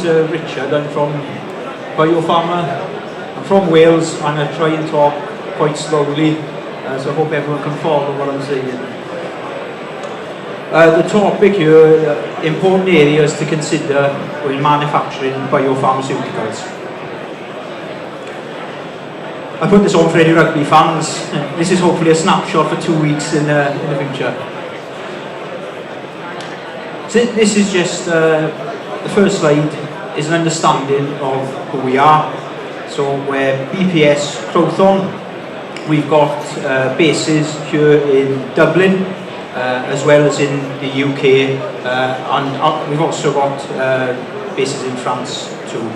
Richard. I'm from Biopharma. I'm from Wales, and I try and talk quite slowly, so I hope everyone can follow what I'm saying. The topic here, important areas to consider when manufacturing biopharmaceuticals. I put this on for any rugby fans. This is hopefully a snapshot for 2 weeks in the future. So this is just, the first slide is an understanding of who we are. So we're BPS Crowthorne. We've got bases here in Dublin, as well as in the UK, and we've also got bases in France too.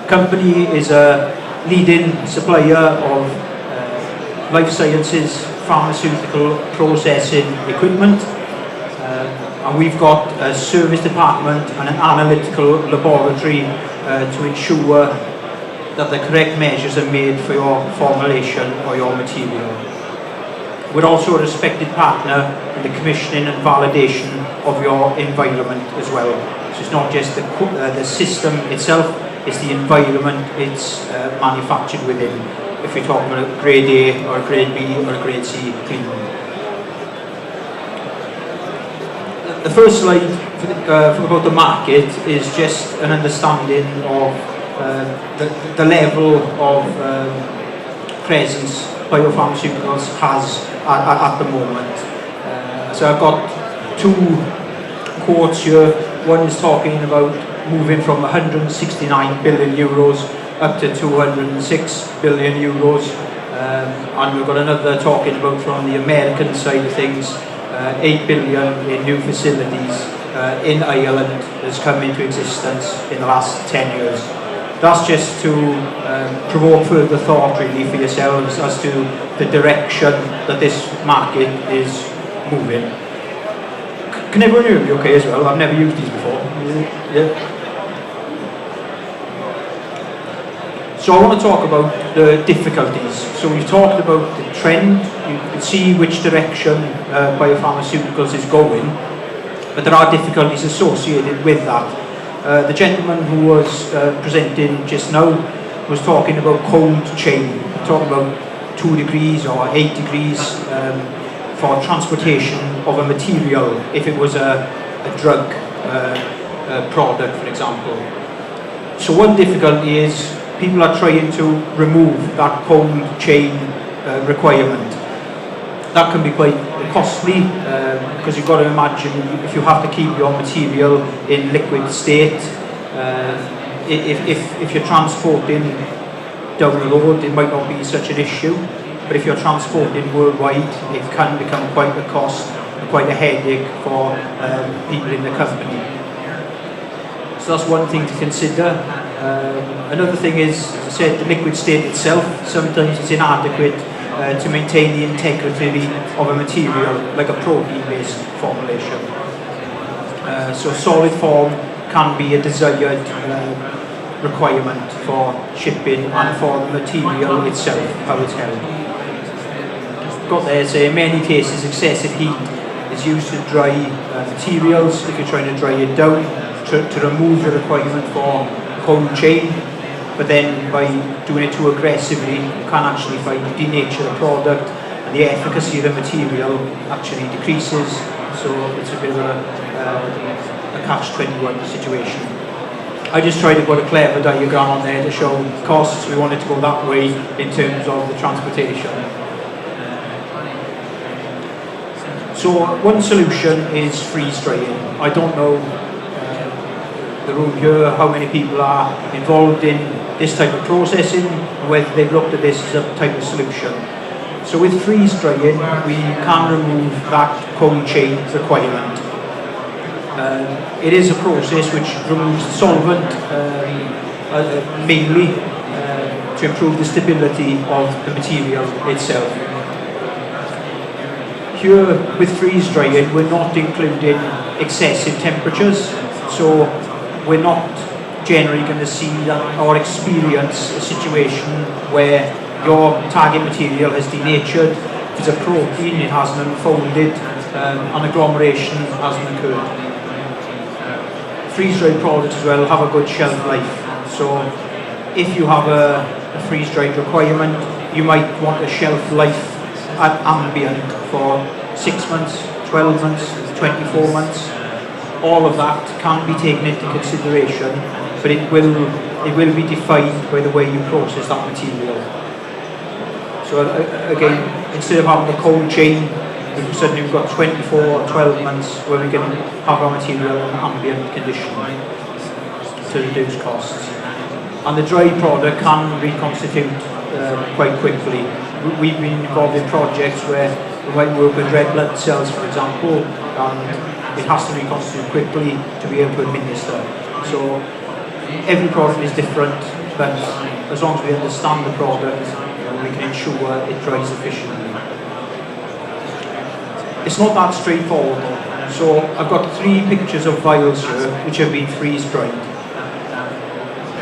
Company is a leading supplier of life sciences, pharmaceutical processing equipment, and we've got a service department and an analytical laboratory to ensure that the correct measures are made for your formulation or your material. We're also a respected partner in the commissioning and validation of your environment as well. So it's not just the system itself, it's the environment it's manufactured within. If you're talking about a grade A or a grade B or a grade C clean room. The first slide about the market is just an understanding of the level of presence biopharmaceuticals has at the moment. So I've got two quotes here. One is talking about moving from 169 billion euros up to 206 billion euros. And we've got another talking about from the American side of things, 8 billion in new facilities in Ireland has come into existence in the last 10 years. That's just to provoke further thought really for yourselves as to the direction that this market is moving. Can everyone hear me okay as well? I've never used these before. Yeah. So I want to talk about the difficulties. So we've talked about the trend. You can see which direction biopharmaceuticals is going, but there are difficulties associated with that. The gentleman who was presenting just now was talking about cold chain, talking about 2 degrees or 8 degrees for transportation of a material if it was a drug product, for example. So one difficulty is people are trying to remove that cold chain requirement. That can be quite costly because you've got to imagine if you have to keep your material in liquid state, if you're transporting down the road it might not be such an issue, but if you're transporting worldwide it can become quite a cost and quite a headache for people in the company. So that's one thing to consider. Another thing is, as I said, the liquid state itself, sometimes it's inadequate to maintain the integrity of a material like a protein-based formulation. So solid form can be a desired requirement for shipping and for the material itself, how it's held. Got there, say, in many cases excessive heat is used to dry materials if you're trying to dry it down to remove the requirement for cold chain. But then by doing it too aggressively, you can actually denature the product and the efficacy of the material actually decreases. So it's a bit of a catch-21 situation. I just tried to put a clever diagram on there to show costs. We wanted to go that way in terms of the transportation. So one solution is freeze drying. I don't know the room here how many people are involved in this type of processing, whether they've looked at this as a type of solution. So with freeze drying, we can remove that cold chain requirement. It is a process which removes solvent mainly to improve the stability of the material itself. Here with freeze drying, we're not including excessive temperatures, so we're not generally going to see that or experience a situation where your target material has denatured. If it's a protein, it hasn't unfolded, and agglomeration hasn't occurred. freeze-dried products as well have a good shelf life. So if you have a freeze-dried requirement, you might want a shelf life at ambient for 6 months, 12 months, 24 months. All of that can be taken into consideration, but it will be defined by the way you process that material. So again, instead of having a cold chain, suddenly we've got 24 or 12 months where we can have our material in ambient condition to reduce costs. And the dry product can reconstitute quite quickly. We've been involved in projects where we might work with red blood cells, for example, and it has to reconstitute quickly to be able to administer. So every product is different, but as long as we understand the product, we can ensure it dries efficiently. It's not that straightforward. So I've got 3 pictures of vials here which have been freeze-dried.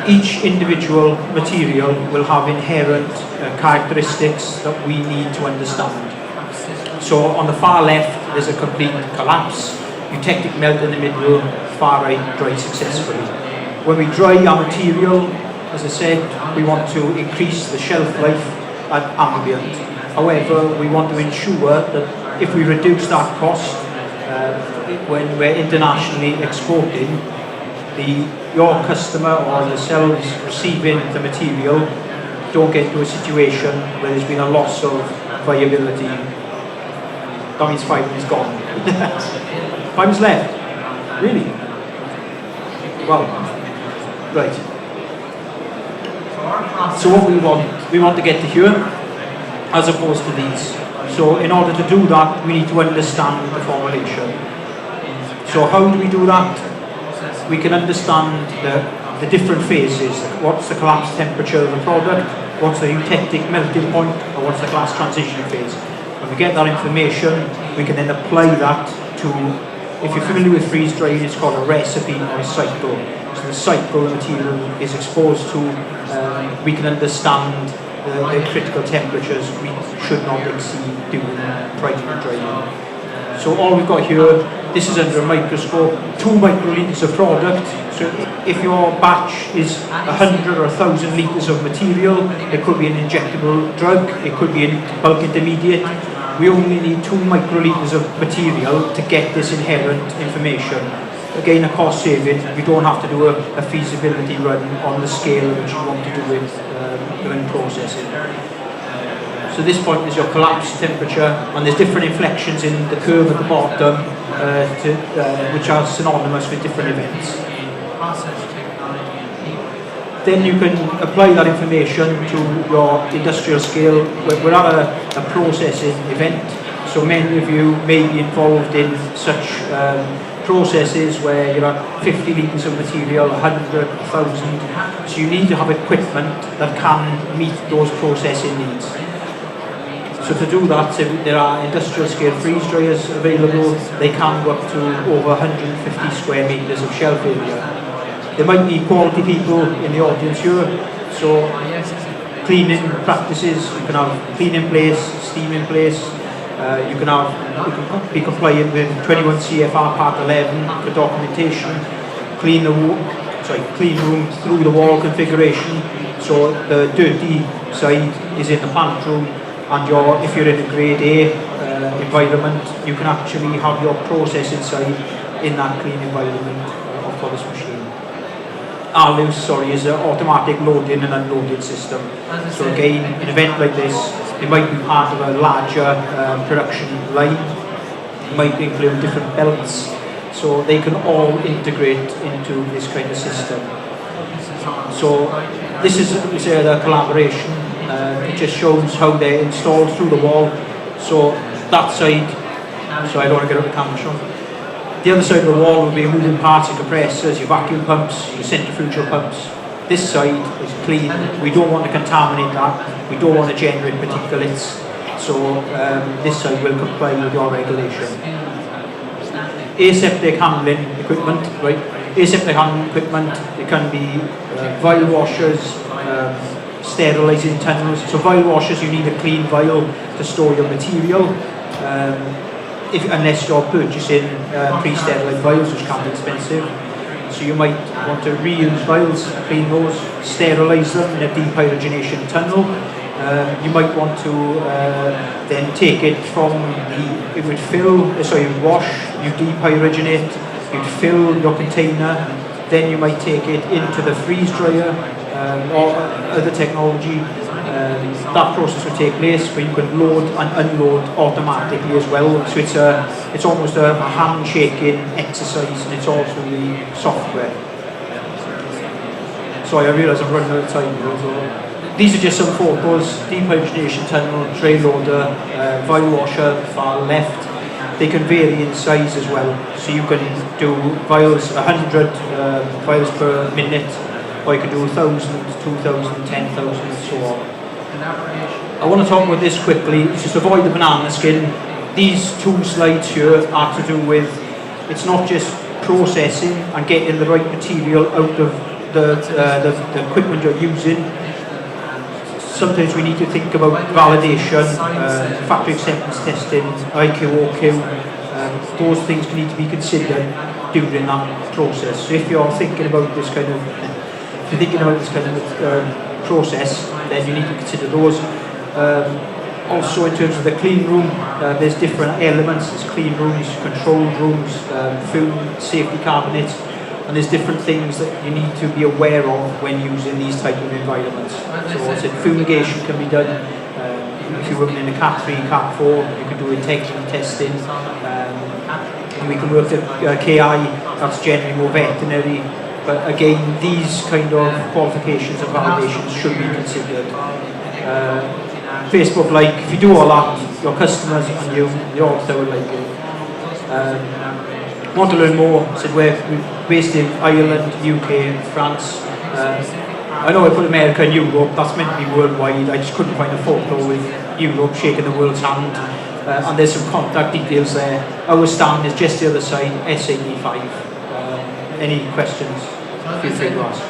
Each individual material will have inherent characteristics that we need to understand. So on the far left there's a complete collapse, eutectic melt in the middle, far right dry successfully. When we dry our material, as I said, we want to increase the shelf life at ambient. However, we want to ensure that if we reduce that cost when we're internationally exporting, your customer or yourselves receiving the material don't get into a situation where there's been a loss of viability. That means 5 minutes gone. 5 minutes left? Really? Well, right. So what we want to get to here as opposed to these. So in order to do that, we need to understand the formulation. So how do we do that? We can understand the different phases. What's the collapse temperature of the product? What's the eutectic melting point? Or what's the glass transition phase? When we get that information, we can then apply that to, if you're familiar with freeze drying, it's called a recipe or a cycle. So the cycle the material is exposed to, we can understand the critical temperatures we should not exceed during primary drying. So all we've got here, this is under a microscope, 2 microlitres of product. So if your batch is 100 or 1,000 litres of material, it could be an injectable drug, it could be a bulk intermediate. We only need 2 microlitres of material to get this inherent information. Again, a cost saving. We don't have to do a feasibility run on the scale which you want to do it when processing. So this point is your collapse temperature, and there's different inflections in the curve at the bottom which are synonymous with different events. Then you can apply that information to your industrial scale. We're at a processing event, so many of you may be involved in such processes where you're at 50 litres of material, 100, 1,000, so you need to have equipment that can meet those processing needs. So to do that, there are industrial scale freeze dryers available. They can go up to over 150 square metres of shelf area. There might be quality people in the audience here, so cleaning practices, you can have clean in place, steam in place, you can be compliant with 21 CFR Part 11 for documentation, clean room through the wall configuration, so the dirty side is in the plant room, and if you're in a grade A environment, you can actually have your process inside in that clean environment for this machine. ALUS, is an automatic loading and unloading system. So again, an event like this, it might be part of a larger production line. It might include different belts, so they can all integrate into this kind of system. So this is a collaboration. It just shows how they're installed through the wall. So that side, so I don't want to get up the camera shot. The other side of the wall will be moving parts, your compressors, your vacuum pumps, your centrifugal pumps. This side is clean. We don't want to contaminate that. We don't want to generate particulates. So this side will comply with your regulation. Aseptic handling equipment, right? Aseptic handling equipment, it can be vial washers, sterilising tunnels. So vial washers, you need a clean vial to store your material. Unless you're purchasing pre-sterilised vials, which can be expensive. So you might want to reuse vials, clean those, sterilise them in a dehydrogenation tunnel. You might want to then take it from it would you'd wash, you dehydrogenate, you'd fill your container, then you might take it into the freeze dryer or other technology. That process will take place where you can load and unload automatically as well. So it's almost a handshaking exercise, and it's also the software. Sorry, I realise I'm running out of time. So these are just some photos: dehydrogenation tunnel, tray loader, vial washer, far left. They can vary in size as well. So you can do vials 100 vials per minute, or you can do 1,000, 2,000, 10,000, and so on. I want to talk about this quickly. Just avoid the banana skin. These two slides here are to do with, it's not just processing and getting the right material out of the equipment you're using. Sometimes we need to think about validation, factory acceptance testing, IQ, OQ. Those things need to be considered during that process. So if you're thinking about this kind of, process, then you need to consider those. Also, in terms of the clean room, there's different elements. There's clean rooms, control rooms, food safety cabinets, and there's different things that you need to be aware of when using these type of environments. So, I said fumigation can be done. If you're working in a Cat 3, Cat 4, you can do integrity testing. And we can work at KI. That's generally more veterinary. But again, these kind of qualifications and validations should be considered. Facebook like, if you do all that, your customers and you all will like it. Want to learn more? Said we're based in Ireland, UK, France. I know I put America and Europe, that's meant to be worldwide. I just couldn't find a photo with Europe shaking the world's hand. And there's some contact details there. Our stand is just the other side, S85. Any questions? Feel free to ask.